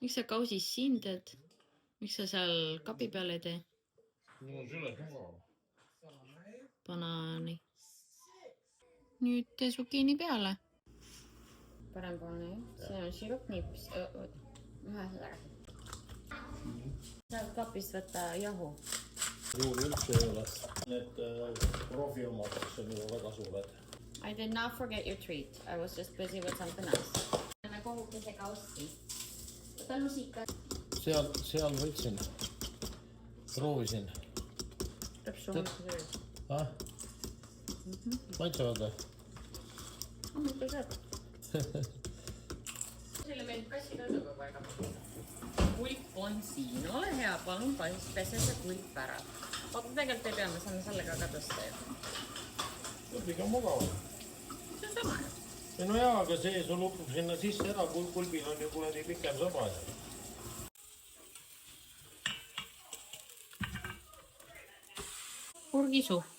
Miks sa kausis siin teed? Miks sa seal kapi peal ei tee? Mul on süles mugav. Banaani. Nüüd tee zucchini peale. Parempoolne juht. See on sirupnips. Saad kapist võtta jahu. Juuri üldse ei ole. Need profi omad, mis on juba väga suured. I did not forget your treat. I was just busy with something else. Näeme kohukese kaussi. Võta lusika. Seal võtsin. Proovisin. Tuleb suunata tööd. Maitsevad või? Mitte sööd. Selle meeldib kassikõrduga väga. Kulp on siin. Ole hea, palun pese see kulp ära. Vaata, tegelikult ei pea, me saame sellega ka tõsta ju. Kulbiga on mugav. See on sama ju. Ja no jaa, aga see sul upub sinna sisse ära, kulbil on ju kuradi pikem saba. Purgisupp.